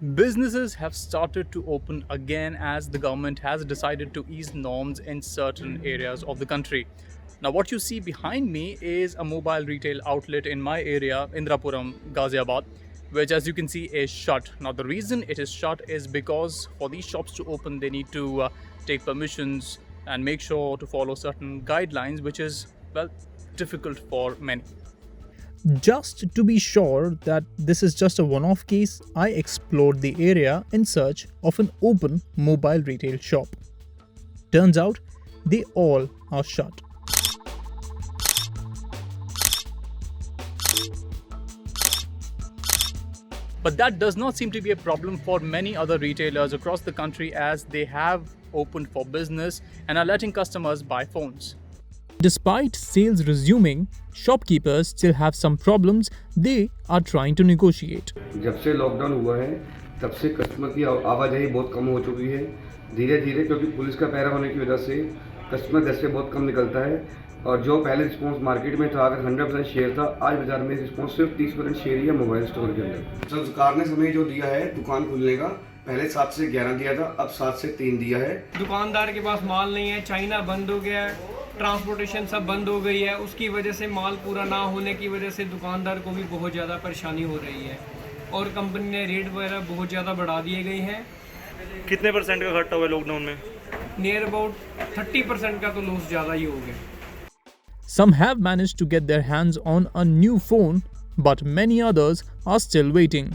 Businesses have started to open again as the government has decided to ease norms in certain areas of the country. Now, what you see behind me is a mobile retail outlet in my area, Indrapuram, Ghaziabad, which, as you can see, is shut. Now, the reason it is shut is because for these shops to open, they need to take permissions and make sure to follow certain guidelines, which is, well, difficult for many. Just to be sure that this is just a one-off case, I explored the area in search of an open mobile retail shop. Turns out, they all are shut. But that does not seem to be a problem for many other retailers across the country, as they have opened for business and are letting customers buy phones. Despite sales resuming, shopkeepers still have some problems they are trying to negotiate. जब से lockdown हुआ है तब से customer की आवाजाही बहुत कम हो चुकी है। धीरे धीरे क्योंकि पुलिस का पहरा होने की वजह से कस्टमर घर से बहुत कम निकलता है और जो पहले रिस्पॉन्स मार्केट में था, अगर 100% शेयर था, आज बाजार में रिस्पॉन्स सिर्फ 30% शेयर ही है मोबाइल स्टोर के अंदर। सरकार ने समय जो दिया है दुकान खुलने का, पहले 7 से 11 दिया था, अब 7 से 3 दिया है। दुकानदार के पास माल नहीं है, चाइना बंद हो गया है, ट्रांसपोर्टेशन सब बंद हो गई है, उसकी वजह से माल पूरा ना होने की वजह से दुकानदार को भी बहुत ज़्यादा परेशानी हो रही है और कंपनी ने रेट वगैरह बहुत ज़्यादा बढ़ा दिए गए हैं। कितने परसेंट का घाटा हुआ है लॉकडाउन में? नियर अबाउट 30% का तो लॉस ज़्यादा ही हो गया। Some have managed to get their hands on a new phone, but many others are still waiting.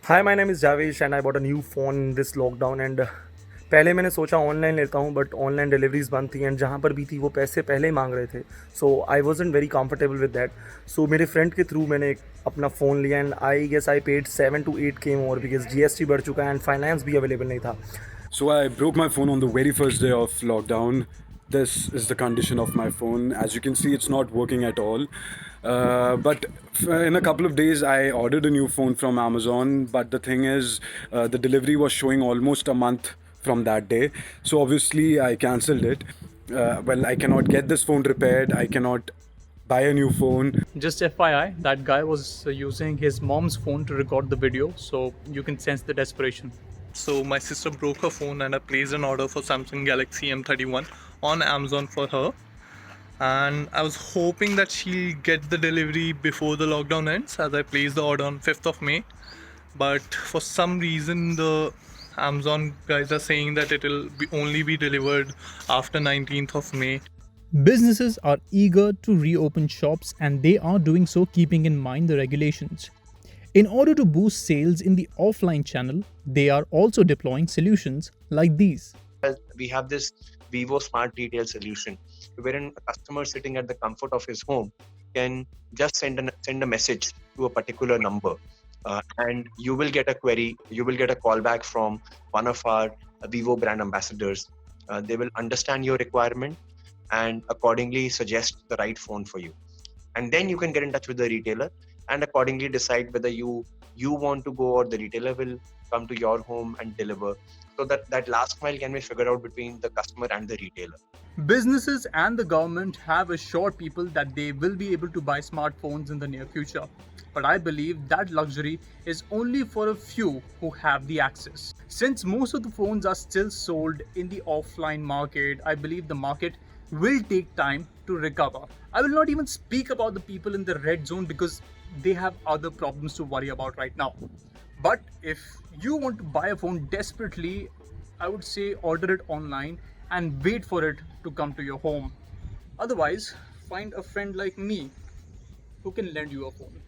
Hi, my name is Javesh and I bought a new phone in this lockdown and पहले मैंने सोचा online लेता हूँ but online deliveries बंद थी and जहाँ पर भी थी वो पैसे पहले ही मांग रहे थे, so I wasn't very comfortable with that. So मेरे फ्रेंड के थ्रू मैंने अपना फ़ोन लिया and I guess I paid 7 to 8K more because GST बढ़ चुका है एंड फाइनेंस भी अवेलेबल नहीं था। So I broke my phone on the very first day of lockdown. This is the condition of my phone. As you can see, it's not working at all. But in a couple of days, I ordered a new phone from Amazon. But the thing is, the delivery was showing almost a month from that day. So obviously, I cancelled it. Well, I cannot get this phone repaired. I cannot buy a new phone. Just FYI, that guy was using his mom's phone to record the video, so you can sense the desperation. So my sister broke her phone and I placed an order for Samsung Galaxy M31 on Amazon for her, and I was hoping that she'll get the delivery before the lockdown ends, as I placed the order on 5th of May. But for some reason the Amazon guys are saying that it'll only be delivered after 19th of May. Businesses are eager to reopen shops, and they are doing so keeping in mind the regulations. In order to boost sales in the offline channel, they are also deploying solutions like these. We have this Vivo Smart Retail solution, wherein a customer sitting at the comfort of his home can just send a message to a particular number, and you will get a query, you will get a call back from one of our Vivo brand ambassadors. They will understand your requirement and accordingly suggest the right phone for you. And then you can get in touch with the retailer and accordingly decide whether you want to go or the retailer will come to your home and deliver, so that last mile can be figured out between the customer and the retailer. Businesses and the government have assured people that they will be able to buy smartphones in the near future. But I believe that luxury is only for a few who have the access. Since most of the phones are still sold in the offline market, I believe the market will take time to recover. I will not even speak about the people in the red zone because they have other problems to worry about right now. But if you want to buy a phone desperately, I would say order it online and wait for it to come to your home. Otherwise, find a friend like me who can lend you a phone.